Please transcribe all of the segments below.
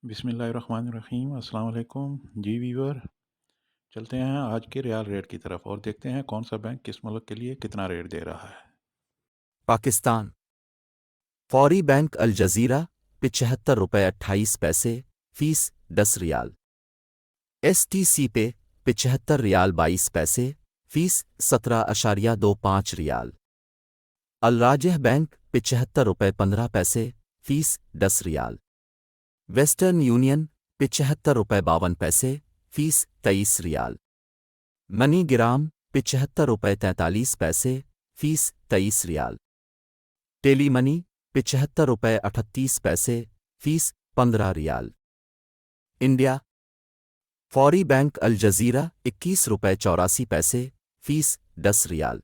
बिस्मिल्लाहिर्रहमानिर्रहीम अस्सलाम वालेकुम जी वीवर। चलते हैं आज के रियाल रेट की तरफ और देखते हैं कौन सा बैंक किस मुल्क के लिए कितना रेट दे रहा है। पाकिस्तान। फौरी बैंक अल जजीरा 75 रुपये 28 पैसे फीस 10 रियाल। STC पे 75 रियाल 22 पैसे फीस 17.25 रियाल। अल राजेह बैंक 75 रुपये 15 पैसे फीस 10 रियाल। वेस्टर्न यूनियन 75 रुपये 52 पैसे फीस 23 रियाल। मनी ग्राम 75 रुपये 43 पैसे फीस 23 रियाल। टेली मनी 75 रुपये 38 पैसे फीस 15 रियाल। इंडिया। फौरी बैंक अल जजीरा 21 रुपये 84 पैसे फीस 10 रियाल।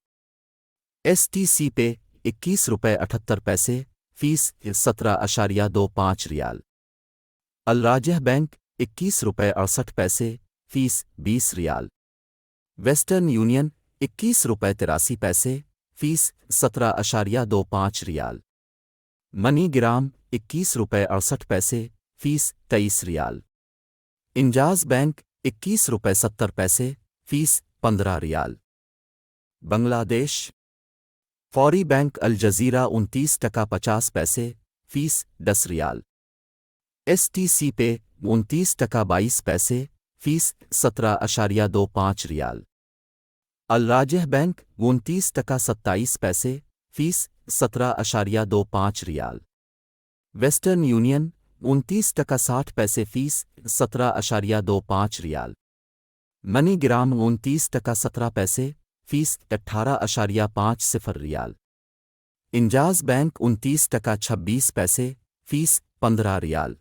STC पे 21 रुपये 78 पैसे फीस 17.25 रियाल। अल राजेह बैंक 21 रुपये 68 पैसे फीस 20 रियाल। वेस्टर्न यूनियन 21 रुपये 83 पैसे फीस 17.25 रियाल। मनी ग्राम 21 रुपये 68 पैसे फीस 23 रियाल। इंजाज बैंक 21 रुपये 70 पैसे फीस 15 रियाल। बांग्लादेश। फौरी बैंक अल जजीरा 29 टका 50 पैसे फीस 10 रियाल। STC पे 29 टका 22 पैसे फीस 17.25 रियाल। अल राजेह बैंक 29 टका 27 पैसे फीस 17.25 रियाल। वेस्टर्न यूनियन 29 टका 60 पैसे फीस 17.25 रियाल। मनी ग्राम 29 टका 17 पैसे फीस 18.50 रियाल। इंजाज बैंक 29 टका 26 पैसे फीस 15 रियाल।